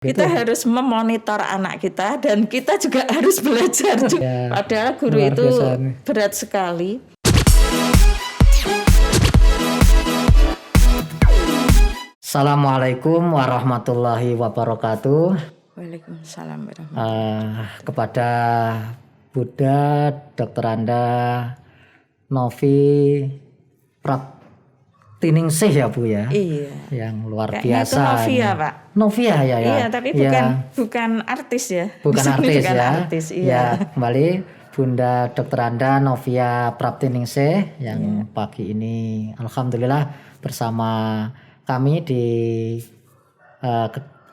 Kita harus memonitor anak kita dan kita juga harus belajar juga. Ya, Padahal guru itu berat sekali. Assalamualaikum warahmatullahi wabarakatuh. Waalaikumsalam warahmatullahi Kepada Bunda, Dr. Anda, Novi Praptiningsih ya Bu ya. Iya. Yang luar Kayaknya biasa. Itu Novia Pak. Novia ya. Iya tapi bukan artis ya. Bukan artis bukan ya. Artis, iya. Ya kembali Bunda Dr. Anda Novia Praptiningsih yang pagi ini alhamdulillah bersama kami di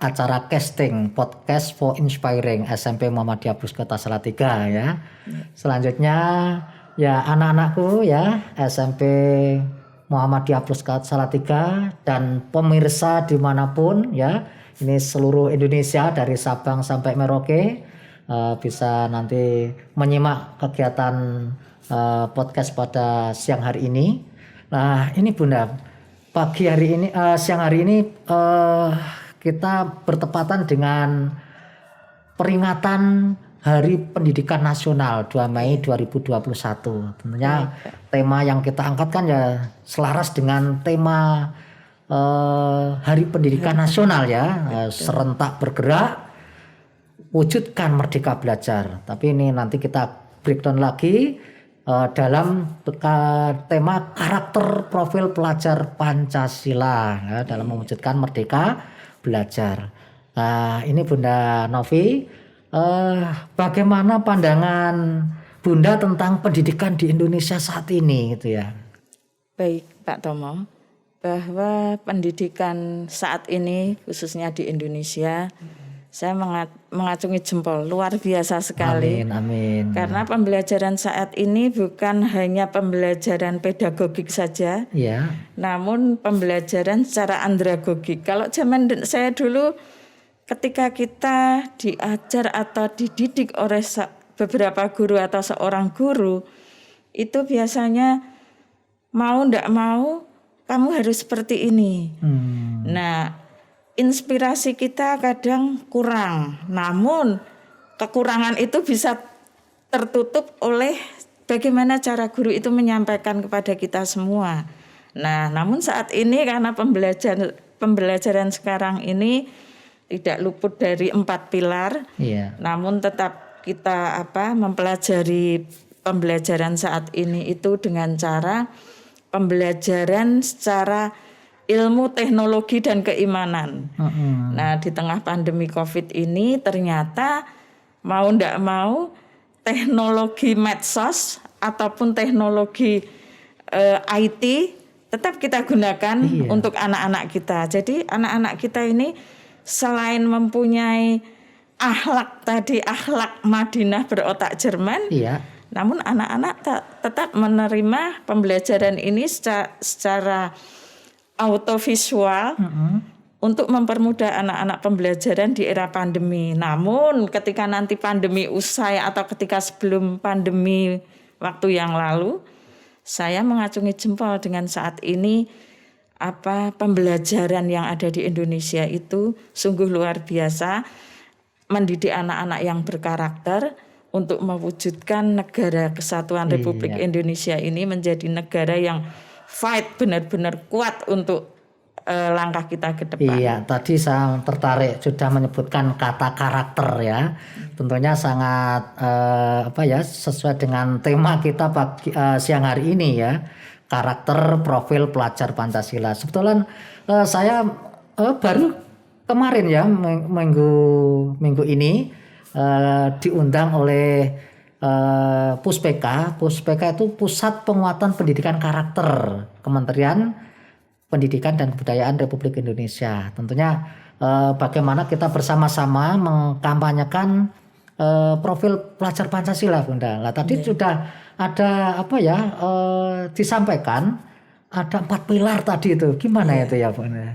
acara casting podcast for inspiring SMP Muhammadiyah Plus Kota Salatiga ya. Selanjutnya ya anak-anakku ya SMP Muhammadiyah Plus Kota Salatiga dan pemirsa dimanapun ya. Ini seluruh Indonesia dari Sabang sampai Merauke bisa nanti menyimak kegiatan podcast pada siang hari ini. Nah ini Bunda, pagi hari ini, siang hari ini kita bertepatan dengan peringatan Hari Pendidikan Nasional 2 Mei 2021. Tentunya tema yang kita angkatkan ya selaras dengan tema Hari Pendidikan Nasional ya, serentak bergerak, wujudkan merdeka belajar. Tapi ini nanti kita breakdown lagi dalam tema karakter profil pelajar Pancasila ya, dalam mewujudkan merdeka belajar. Ini Bunda Novi, bagaimana pandangan Bunda tentang pendidikan di Indonesia saat ini gitu ya? Baik Pak Tomo, bahwa pendidikan saat ini khususnya di Indonesia saya mengacungi jempol, luar biasa sekali. Amin. Karena pembelajaran saat ini bukan hanya pembelajaran pedagogik saja, ya, namun pembelajaran secara andragogik. Kalau zaman saya dulu, ketika kita diajar atau dididik oleh beberapa guru atau seorang guru, itu biasanya mau ndak mau kamu harus seperti ini. Nah, inspirasi kita kadang kurang, namun kekurangan itu bisa tertutup oleh bagaimana cara guru itu menyampaikan kepada kita semua. Nah, namun saat ini karena pembelajaran sekarang ini tidak luput dari 4 pilar, namun tetap kita mempelajari pembelajaran saat ini itu dengan cara pembelajaran secara ilmu, teknologi, dan keimanan. Nah, di tengah pandemi COVID ini ternyata mau ndak mau teknologi medsos ataupun teknologi IT tetap kita gunakan untuk anak-anak kita. Jadi anak-anak kita ini selain mempunyai akhlak Madinah berotak Jerman, namun anak-anak tetap menerima pembelajaran ini secara autovisual untuk mempermudah anak-anak pembelajaran di era pandemi. Namun ketika nanti pandemi usai atau ketika sebelum pandemi waktu yang lalu, saya mengacungi jempol dengan saat ini pembelajaran yang ada di Indonesia itu sungguh luar biasa, mendidik anak-anak yang berkarakter untuk mewujudkan negara kesatuan Republik Indonesia ini menjadi negara yang fight benar-benar kuat untuk langkah kita ke depan. Iya, tadi saya tertarik sudah menyebutkan kata karakter ya. Tentunya sangat sesuai dengan tema kita pagi siang hari ini ya. Karakter profil pelajar Pancasila. Sebetulnya saya baru kemarin ya minggu ini diundang oleh Puspeka itu Pusat Penguatan Pendidikan Karakter Kementerian Pendidikan dan Kebudayaan Republik Indonesia. Tentunya bagaimana kita bersama-sama mengkampanyekan profil pelajar Pancasila, Bunda. Nah, tadi sudah ada disampaikan ada 4 pilar tadi itu. Gimana itu ya, Bunda?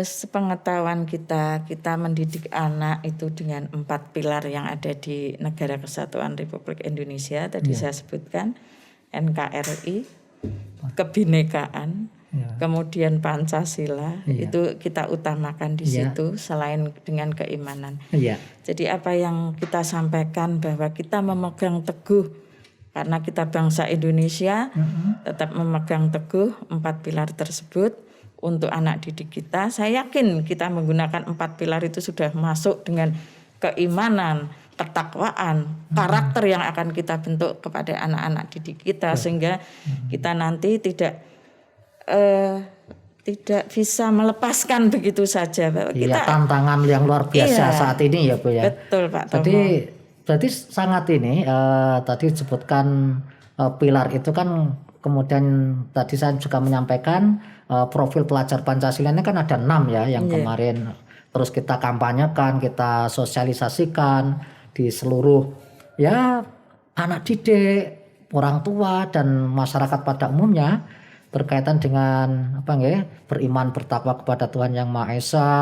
Sepengetahuan kita mendidik anak itu dengan 4 pilar yang ada di Negara Kesatuan Republik Indonesia. Tadi saya sebutkan NKRI, kebinekaan, kemudian Pancasila, Iya. itu kita utamakan di Iya. situ selain dengan keimanan. Iya. Jadi apa yang kita sampaikan bahwa kita memegang teguh, karena kita bangsa Indonesia, tetap memegang teguh 4 pilar tersebut untuk anak didik kita. Saya yakin kita menggunakan 4 pilar itu sudah masuk dengan keimanan, ketakwaan, karakter yang akan kita bentuk kepada anak-anak didik kita, sehingga kita nanti tidak bisa melepaskan begitu saja. Iya, tantangan yang luar biasa saat ini ya Bu ya. Betul Pak Tomo. Jadi sangat ini tadi disebutkan pilar itu kan, kemudian tadi saya juga menyampaikan profil pelajar Pancasila ini kan ada 6 ya yang kemarin terus kita kampanyekan, kita sosialisasikan di seluruh ya anak didik, orang tua dan masyarakat pada umumnya berkaitan dengan beriman bertakwa kepada Tuhan Yang Maha Esa,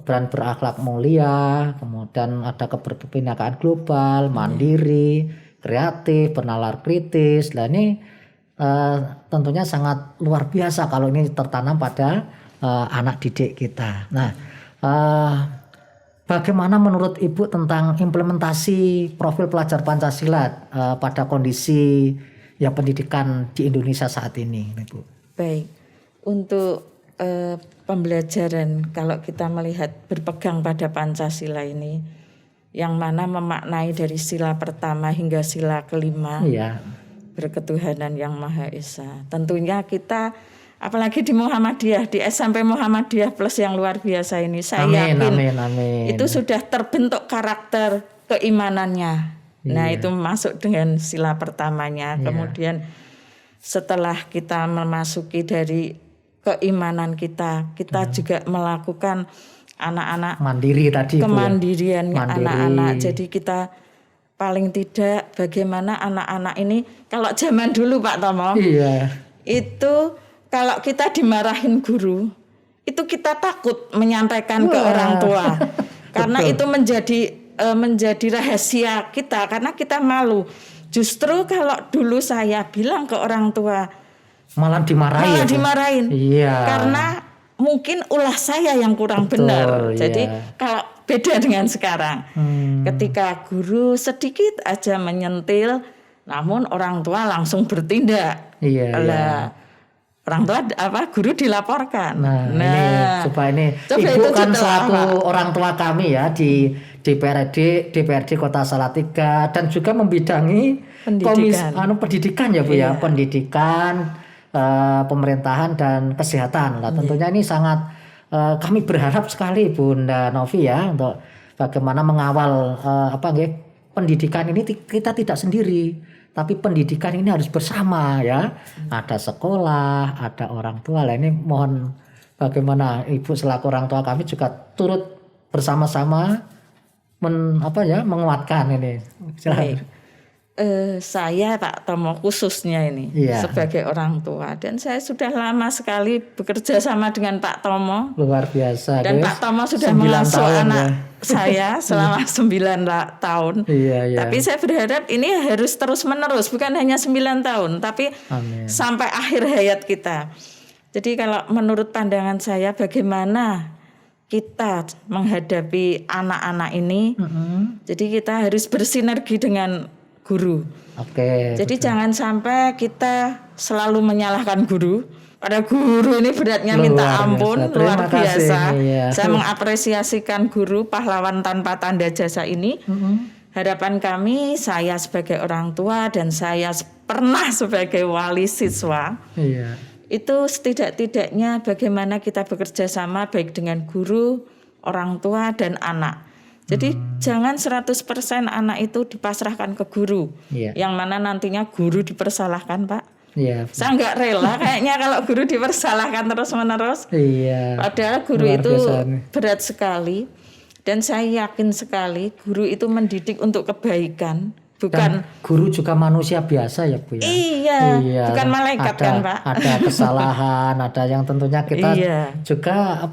dan berakhlak mulia, kemudian ada keberpihakan global, mandiri, kreatif, bernalar kritis. Nah ini tentunya sangat luar biasa kalau ini tertanam pada anak didik kita. Nah, bagaimana menurut Ibu tentang implementasi profil pelajar Pancasila pada kondisi ya pendidikan di Indonesia saat ini, Ibu? Baik, untuk pembelajaran kalau kita melihat berpegang pada Pancasila ini, yang mana memaknai dari sila pertama hingga sila kelima, berketuhanan yang Maha Esa. Tentunya kita, apalagi di Muhammadiyah, di SMP Muhammadiyah Plus yang luar biasa ini, saya yakin itu sudah terbentuk karakter keimanannya. Nah itu masuk dengan sila pertamanya. Kemudian setelah kita memasuki dari keimanan kita juga melakukan anak-anak mandiri tadi, kemandirian anak-anak. Jadi kita paling tidak bagaimana anak-anak ini, kalau zaman dulu Pak Tomo, itu kalau kita dimarahin guru, itu kita takut menyampaikan ke orang tua, karena itu menjadi rahasia kita, karena kita malu. Justru kalau dulu saya bilang ke orang tua, malah dimarahin. Karena mungkin ulah saya yang kurang benar. Jadi kalau beda dengan sekarang, ketika guru sedikit aja menyentil, namun orang tua langsung bertindak. Orang tua guru dilaporkan. Nah ini Ibu kan selaku orang tua kami ya di DPRD Kota Salatiga, dan juga membidangi pendidikan ya Bu ya, pendidikan, pemerintahan dan kesehatan. Nah, tentunya ini sangat kami berharap sekali Bunda Novi ya, untuk bagaimana mengawal pendidikan ini kita tidak sendiri, tapi pendidikan ini harus bersama ya. Ada sekolah, ada orang tua. Lah ini mohon bagaimana Ibu selaku orang tua kami juga turut bersama-sama menguatkan ini. Saya Pak Tomo khususnya ini sebagai orang tua, dan saya sudah lama sekali bekerja sama dengan Pak Tomo. Luar biasa. Dan Pak Tomo sudah mengasuh anak saya selama 9 tahun. Tapi saya berharap ini harus terus menerus, bukan hanya 9 tahun, tapi sampai akhir hayat kita. Jadi kalau menurut pandangan saya, bagaimana kita menghadapi anak-anak ini, jadi kita harus bersinergi dengan guru. Jadi jangan sampai kita selalu menyalahkan guru. Pada guru ini beratnya minta ampun, luar biasa. Saya mengapresiasikan guru pahlawan tanpa tanda jasa ini. Harapan kami, saya sebagai orang tua dan saya pernah sebagai wali siswa, itu setidak-tidaknya bagaimana kita bekerja sama baik dengan guru, orang tua dan anak. Jadi jangan 100% anak itu dipasrahkan ke guru, yang mana nantinya guru dipersalahkan Pak. Saya nggak rela kayaknya kalau guru dipersalahkan terus-menerus. Padahal guru itu berat sekali, dan saya yakin sekali guru itu mendidik untuk kebaikan. Bukan, dan guru juga manusia biasa ya Bu ya. Bukan malaikat kan Pak. Ada kesalahan, ada yang tentunya kita juga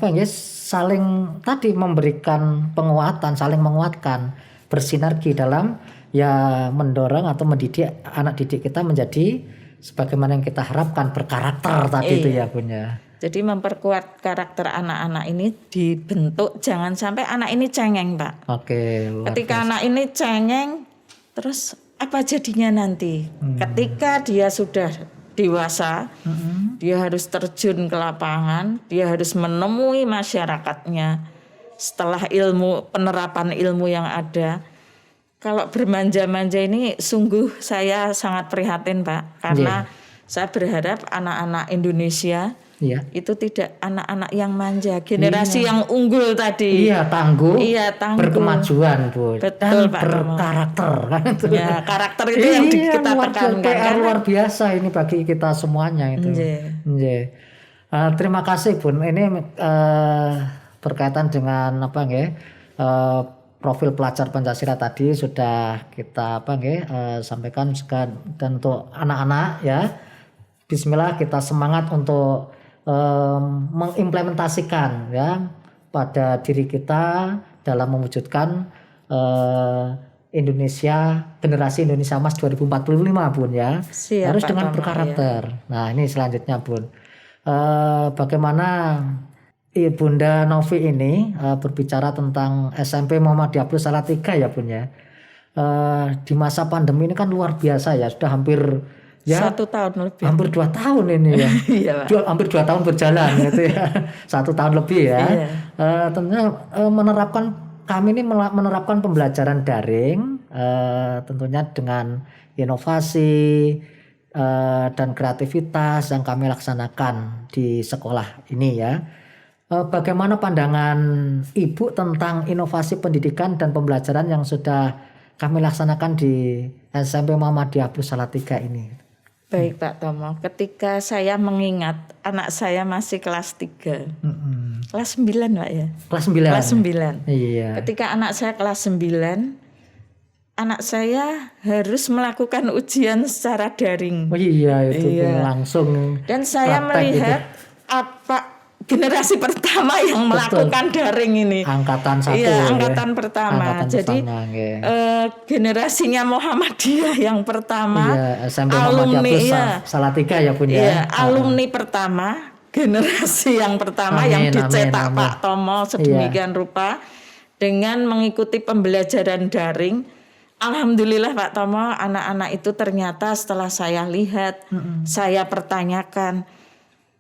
saling tadi memberikan penguatan, saling menguatkan, bersinergi dalam ya mendorong atau mendidik anak didik kita menjadi sebagaimana yang kita harapkan berkarakter tadi itu ya Bun ya. Jadi memperkuat karakter anak-anak ini dibentuk, jangan sampai anak ini cengeng Pak. Oke, luar Ketika biasa. anak ini cengeng, terus apa jadinya nanti? Ketika dia sudah dewasa, dia harus terjun ke lapangan, dia harus menemui masyarakatnya. Setelah penerapan ilmu yang ada, kalau bermanja-manja ini sungguh saya sangat prihatin Pak, karena saya berharap anak-anak Indonesia Iya. itu tidak anak-anak yang manja, generasi yang unggul tadi. Iya, tangguh, Iya, tangguh. berkemajuan Bu, Betul, dan Pak berkarakter kan itu. Ya, karakter itu yang kita tekankan. PR luar biasa ini bagi kita semuanya itu. Nggih. Terima kasih Bun. Ini berkaitan dengan apa nggih? Profil pelajar Pancasila tadi sudah kita sampaikan, dan untuk anak-anak ya, bismillah kita semangat untuk mengimplementasikan ya pada diri kita dalam mewujudkan generasi Indonesia Emas 2045 Bun ya. Siap, harus Pak dengan Tama, berkarakter. Nah ini selanjutnya Bun, bagaimana Bunda Novi ini berbicara tentang SMP Muhammadiyah Plus Salatiga ya Bun ya. Di masa pandemi ini kan luar biasa ya, sudah hampir 1 tahun lebih. Hampir 2 tahun ini ya. Iya, Pak. Hampir 2 tahun berjalan gitu ya. 1 tahun lebih ya. Tentunya kami ini menerapkan pembelajaran daring, tentunya dengan inovasi dan kreativitas yang kami laksanakan di sekolah ini ya. Bagaimana pandangan Ibu tentang inovasi pendidikan dan pembelajaran yang sudah kami laksanakan di SMP Muhammadiyah Plus Salatiga ini? Baik Pak Tomo, ketika saya mengingat anak saya masih kelas 3. Kelas 9 Pak ya? Kelas 9. Kelas 9. Iya. Ketika anak saya kelas 9, anak saya harus melakukan ujian secara daring. Oh iya itu langsung. Dan saya melihat apa generasi pertama yang melakukan daring ini. Angkatan 1. Iya, angkatan pertama. Angkatan Jadi pertama, generasinya Muhammadiyah yang pertama. Iya, SMP Muhammadiyah Plus Salatiga ya Bun ya. Iya, alumni pertama, generasi yang pertama yang dicetak Pak Tomo sedemikian rupa dengan mengikuti pembelajaran daring. Alhamdulillah Pak Tomo, anak-anak itu ternyata setelah saya lihat, saya pertanyakan,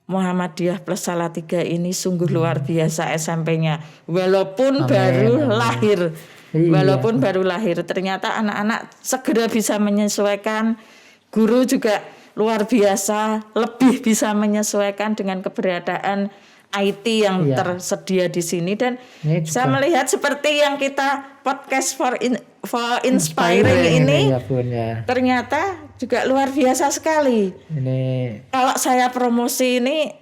Muhammadiyah Plus Salatiga ini sungguh luar biasa SMP-nya. Walaupun baru lahir. Walaupun baru lahir, ternyata anak-anak segera bisa menyesuaikan. Guru juga luar biasa, lebih bisa menyesuaikan dengan keberadaan IT yang tersedia di sini. Dan saya melihat seperti yang kita podcast for inspiring ini, ya, Bun, ya. Ternyata juga luar biasa sekali. Ini kalau saya promosi ini,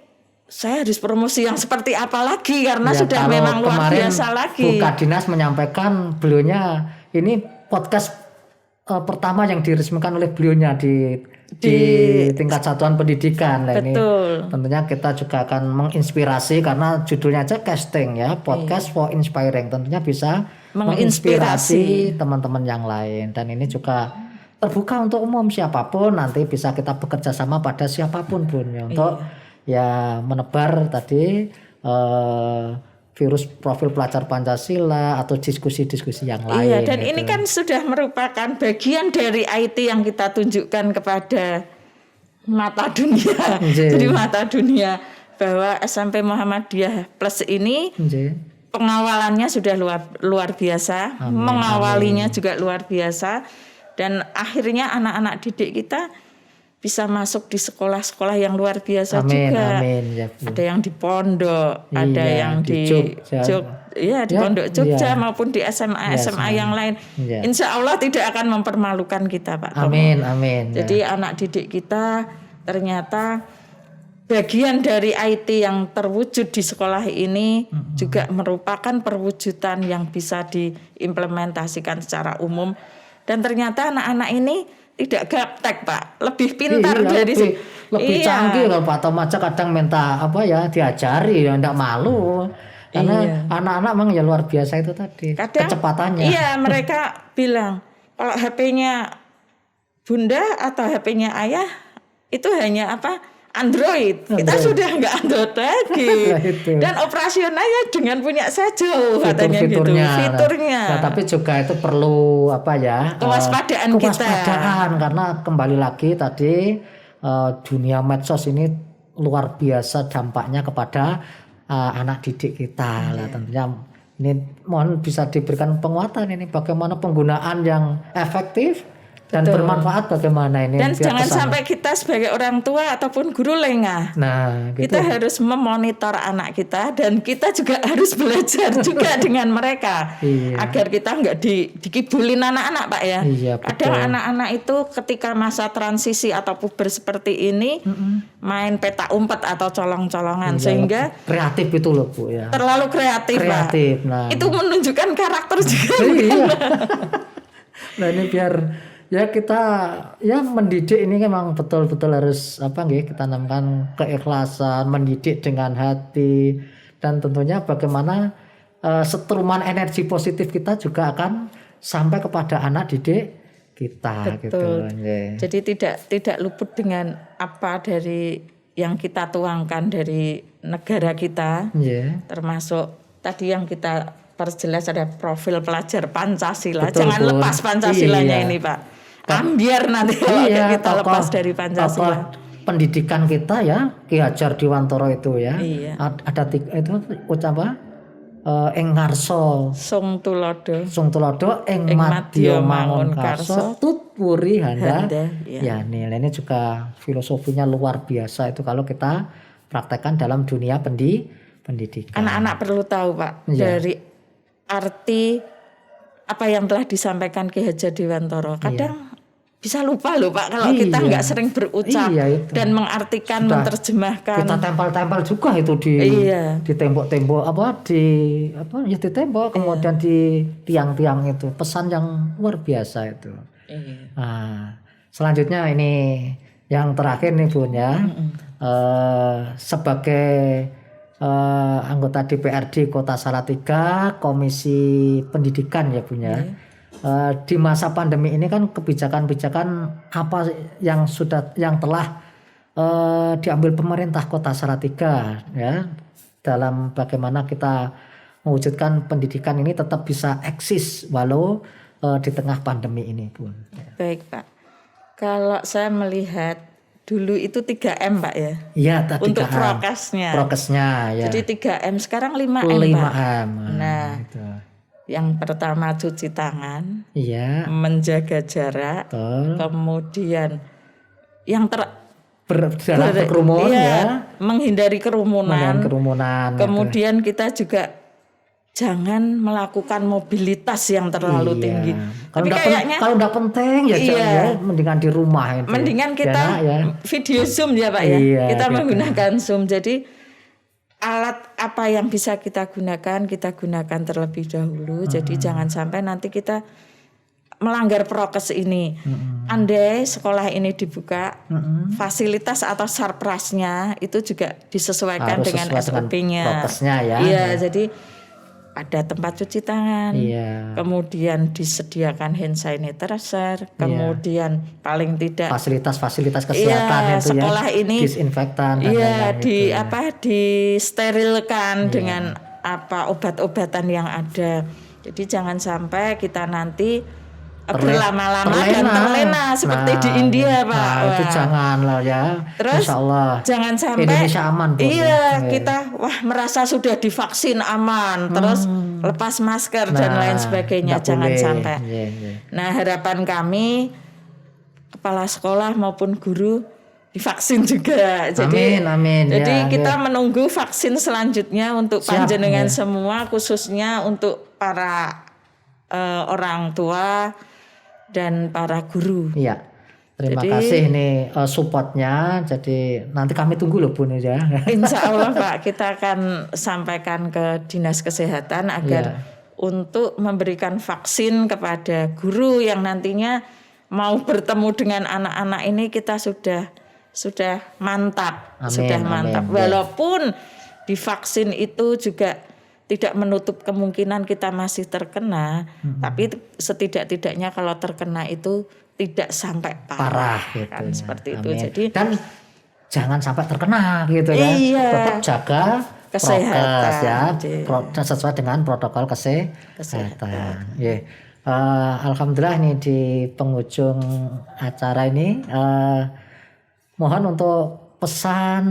saya harus promosi yang seperti apa lagi, karena sudah memang luar biasa lagi. Bu Kadinas menyampaikan beliaunya ini podcast pertama yang diresmikan oleh beliaunya di tingkat satuan pendidikan. Nah, betul. Ini tentunya kita juga akan menginspirasi karena judulnya aja casting ya, podcast for inspiring. Tentunya bisa menginspirasi teman-teman yang lain, dan ini juga terbuka untuk umum, siapapun nanti bisa kita bekerja sama pada siapapun Bun ya, untuk ya menebar tadi virus profil pelajar Pancasila atau diskusi-diskusi yang lain. Iya, dan gitu. ini kan sudah merupakan bagian dari IT yang kita tunjukkan kepada mata dunia. Jadi mata dunia bahwa SMP Muhammadiyah Plus ini pengawalannya sudah luar biasa, mengawalinya juga luar biasa, dan akhirnya anak-anak didik kita bisa masuk di sekolah-sekolah yang luar biasa juga. Ya, ada yang di pondok, ada yang di Pondok Jogja maupun di SMA yang lain. Insya Allah tidak akan mempermalukan kita, Pak. Amin. Jadi anak didik kita ternyata bagian dari IT yang terwujud di sekolah ini juga merupakan perwujudan yang bisa diimplementasikan secara umum. Dan ternyata anak-anak ini tidak gaptek Pak, lebih pintar dari lebih canggih. Kalau Pak Tom aja kadang minta diajari ya, enggak malu, karena anak-anak memang ya luar biasa itu tadi kadang, kecepatannya. Iya, mereka bilang kalau HP-nya Bunda atau HP-nya Ayah itu hanya Android. Kita sudah nggak Android lagi. Dan operasionalnya dengan punya saya jauh katanya gitu. Fiturnya. Nah, tapi juga itu perlu kewaspadaan kita. Karena kembali lagi tadi dunia medsos ini luar biasa dampaknya kepada anak didik kita lah. Tentunya ini mohon bisa diberikan penguatan ini bagaimana penggunaan yang efektif dan bermanfaat bagaimana ini. Dan jangan sampai kita sebagai orang tua ataupun guru lengah. Nah, gitu. Kita harus memonitor anak kita dan kita juga harus belajar juga dengan mereka agar kita nggak dikibulin anak-anak, Pak ya. Kadang anak-anak itu ketika masa transisi atau puber seperti ini main peta umpet atau colong-colongan sehingga kreatif itu loh Bu ya. Terlalu kreatif. Pak. Nah, itu menunjukkan karakter juga. Nah ini biar kita mendidik ini memang betul-betul harus kita namakan keikhlasan, mendidik dengan hati, dan tentunya bagaimana setruman energi positif kita juga akan sampai kepada anak didik kita. Betul. Gitu. Jadi tidak luput dengan apa dari yang kita tuangkan dari negara kita, termasuk tadi yang kita perjelas ada profil pelajar Pancasila. Betul, jangan lepas Pancasilanya ini Pak. Ambiar nanti kita lepas dari Pancasila. Pendidikan kita Ki Hajar Dewantara itu ada itu ucapan ing ngarsa sung tulodo ing madya mangun karsa tutpuri handa ini juga filosofinya luar biasa itu kalau kita praktekkan dalam dunia pendidikan. Anak-anak perlu tahu Pak dari arti apa yang telah disampaikan Ki Hajar Dewantara. Kadang bisa lupa loh Pak kalau kita nggak sering berucap dan mengartikan, menerjemahkan. Kita tempel-tempel juga itu di tembok-tembok di tembok kemudian di tiang-tiang itu pesan yang luar biasa itu. Nah, selanjutnya ini yang terakhir nih Bun sebagai anggota DPRD Kota Salatiga Komisi Pendidikan ya Bun di masa pandemi ini kan kebijakan-kebijakan apa yang telah diambil pemerintah Kota Salatiga dalam bagaimana kita mewujudkan pendidikan ini tetap bisa eksis walau di tengah pandemi ini Bun. Baik Pak, kalau saya melihat dulu itu 3M Pak ya. Iya, untuk prokesnya. Jadi 3M sekarang 5M Pak. Nah, itu. Yang pertama cuci tangan, menjaga jarak, kemudian yang berkerumun menghindari kerumunan. Kemudian kita juga jangan melakukan mobilitas yang terlalu tinggi. Kalau nggak penting mendingan di rumah. Mendingan kita video Zoom ya Pak kita menggunakan Zoom. Jadi alat apa yang bisa kita gunakan terlebih dahulu. Jadi jangan sampai nanti kita melanggar prokes ini. Andai sekolah ini dibuka, fasilitas atau sarprasnya itu juga disesuaikan dengan SOP-nya. Jadi ada tempat cuci tangan, kemudian disediakan hand sanitizer, kemudian paling tidak fasilitas kesehatan itu sekolah ini disinfektan, disterilkan dengan obat-obatan yang ada. Jadi jangan sampai kita nanti berlama-lama dan terlena seperti di India Pak. Itu janganlah Terus jangan sampai Indonesia aman kita merasa sudah divaksin aman terus lepas masker dan lain sebagainya. Jangan sampai. Nah harapan kami kepala sekolah maupun guru divaksin juga. Amin. Jadi kita menunggu vaksin selanjutnya untuk panjenengan semua, khususnya untuk para orang tua dan para guru. Terima kasih nih supportnya. Jadi nanti kami tunggu loh Bun Insya Allah Pak, kita akan sampaikan ke Dinas Kesehatan agar untuk memberikan vaksin kepada guru yang nantinya mau bertemu dengan anak-anak ini kita sudah mantap. Amin. Walaupun divaksin itu juga tidak menutup kemungkinan kita masih terkena, tapi setidak-tidaknya kalau terkena itu tidak sampai parah gitu kan, ya. seperti itu. Amin. Jadi dan jangan sampai terkena gitu ya. Iya. Tetap jaga Kesehatan, prokes ya, iya. sesuai dengan protokol kesehatan. Ya. Alhamdulillah ini di penghujung acara ini mohon untuk pesan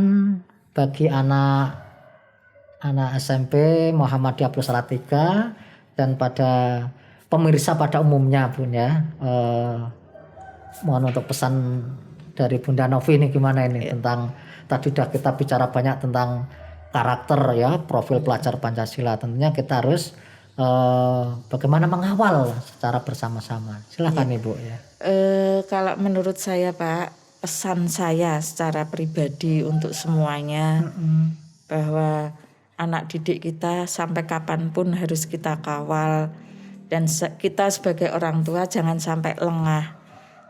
bagi anak SMP Muhammadiyah Plus Salatiga dan pada pemirsa pada umumnya Bun ya. Mohon untuk pesan dari Bunda Novi ini gimana ini tentang tadi sudah kita bicara banyak tentang karakter ya, profil pelajar Pancasila. Tentunya kita harus bagaimana mengawal secara bersama-sama. Silakan Ibu ya. Kalau menurut saya Pak, pesan saya secara pribadi untuk semuanya bahwa anak didik kita sampai kapanpun harus kita kawal, dan kita sebagai orang tua jangan sampai lengah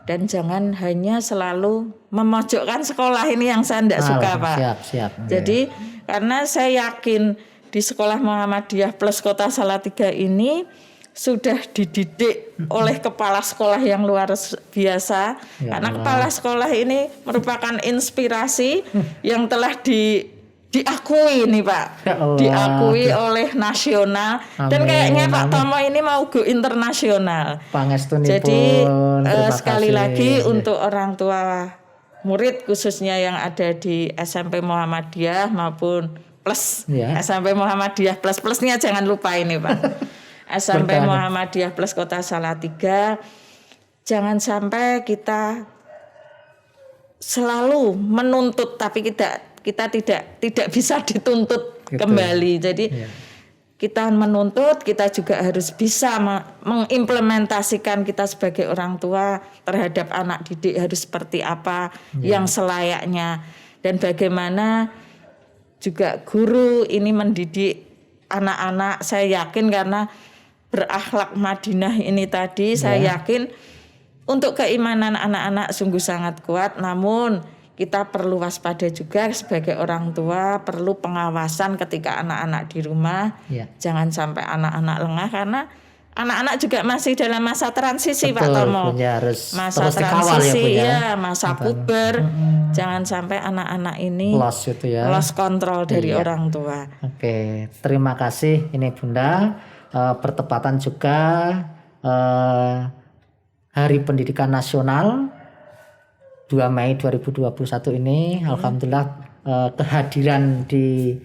dan jangan hanya selalu memojokkan sekolah ini yang saya tidak suka Pak. Siap. Jadi karena saya yakin di Sekolah Muhammadiyah Plus Kota Salatiga ini sudah dididik oleh kepala sekolah yang luar biasa. Ya Karena Allah. kepala sekolah ini merupakan inspirasi yang telah diakui nih Pak. Ya Allah. Diakui oleh nasional. Dan Amin, kayaknya Pak amin. Tomo ini mau go internasional. Pangestunipun. Jadi Terima sekali kasih. lagi untuk orang tua murid khususnya yang ada di SMP Muhammadiyah maupun plus Ya. SMP Muhammadiyah plusnya jangan lupa ini Pak. SMP Bertahan. Muhammadiyah Plus Kota Salatiga, jangan sampai kita selalu menuntut tapi kita tidak bisa dituntut Gitu. kembali. Jadi kita menuntut, kita juga harus bisa mengimplementasikan kita sebagai orang tua terhadap anak didik harus seperti apa yang selayaknya, dan bagaimana juga guru ini mendidik anak-anak. Saya yakin karena berakhlak Madinah ini tadi, saya yakin untuk keimanan anak-anak sungguh sangat kuat. Namun kita perlu waspada juga sebagai orang tua, perlu pengawasan ketika anak-anak di rumah. Ya. Jangan sampai anak-anak lengah karena anak-anak juga masih dalam masa transisi Pak Betul, Tomo. Bunda, harus Masa terus dikawal ya, transisi Bunda. masa puber. Jangan sampai anak-anak ini Loss itu ya. lost kontrol dari Iya. orang tua. Oke, terima kasih ini Bunda. Bertepatan juga Hari Pendidikan Nasional 2 Mei 2021 ini, alhamdulillah kehadiran di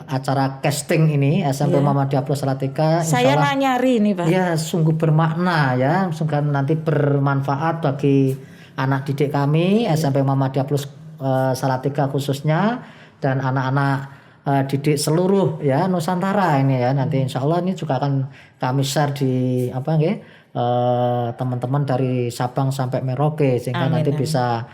acara casting ini SMP Muhammadiyah Plus Salatiga Saya insyaallah nyari ini Pak. ya sungguh bermakna ya, sungguh nanti bermanfaat bagi anak didik kami SMP Muhammadiyah Plus Salatiga khususnya, dan anak-anak didik seluruh ya Nusantara ini ya. Nanti insya Allah ini juga akan kami share di teman-teman dari Sabang sampai Merauke, sehingga nanti bisa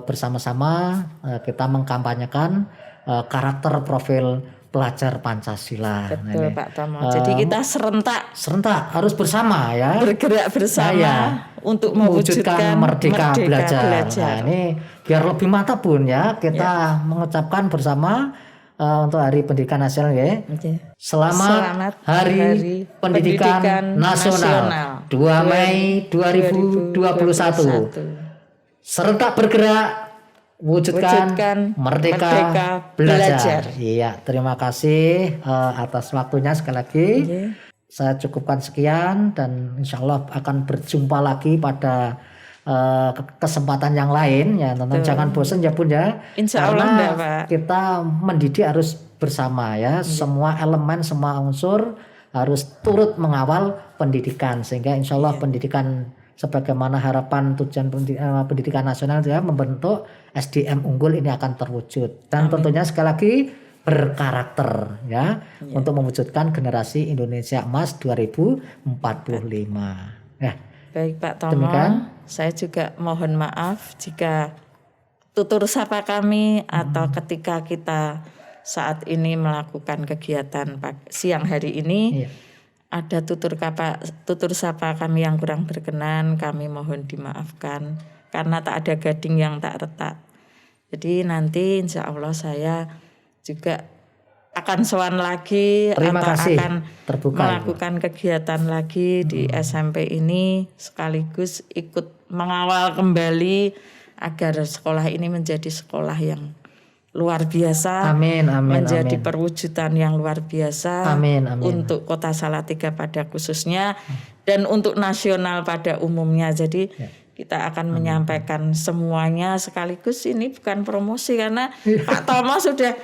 bersama-sama kita mengkampanyekan karakter profil pelajar Pancasila. Betul Ini. Pak Tomo. Jadi kita Serentak harus bersama ya. bergerak bersama untuk mewujudkan merdeka belajar. belajar. Nah, ini biar lebih mantap Bun ya, kita mengucapkan bersama untuk Hari Pendidikan Nasional ya. Oke. Selamat Hari Pendidikan Nasional 2 Mei 2021. Serentak bergerak wujudkan merdeka belajar. Iya, terima kasih atas waktunya sekali lagi. Saya cukupkan sekian dan insya Allah akan berjumpa lagi pada kesempatan yang lain ya. Tonton jangan bosan ya Bun ya. Insya Allah Karena enggak, Pak. kita mendidik harus bersama ya. Semua elemen, semua unsur harus turut mengawal pendidikan, sehingga insya Allah pendidikan sebagaimana harapan tujuan pendidikan nasional ya, membentuk SDM unggul ini akan terwujud, dan tentunya sekali lagi berkarakter ya, untuk mewujudkan generasi Indonesia Emas 2045 ya. Baik Pak Tomo, Demikian. saya juga mohon maaf jika tutur sapa kami atau ketika kita saat ini melakukan kegiatan siang hari ini Iya. ada tutur sapa kami yang kurang berkenan, kami mohon dimaafkan karena tak ada gading yang tak retak. Jadi nanti insya Allah saya juga akan sowan lagi Terima atau kasih. akan Terbuka, melakukan kegiatan lagi di SMP ini, sekaligus ikut mengawal kembali agar sekolah ini menjadi sekolah yang luar biasa, Amin, amin, menjadi amin. perwujudan yang luar biasa Amin, amin. untuk Kota Salatiga pada khususnya dan untuk nasional pada umumnya. Jadi kita akan menyampaikan semuanya sekaligus. Ini bukan promosi karena Pak Tomo sudah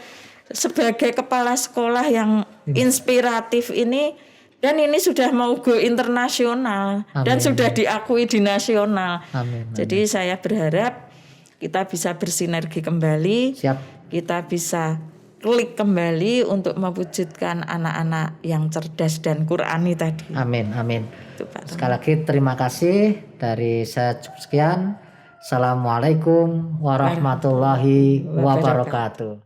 sebagai kepala sekolah yang inspiratif ini, dan ini sudah mau go internasional dan sudah diakui di nasional. Amin. Jadi saya berharap kita bisa bersinergi kembali, Siap. kita bisa klik kembali untuk mewujudkan anak-anak yang cerdas dan Qurani tadi. Amin, amin. Itu, Pak Tomo. Sekali lagi terima kasih dari saya cukup sekian. Assalamualaikum warahmatullahi wabarakatuh.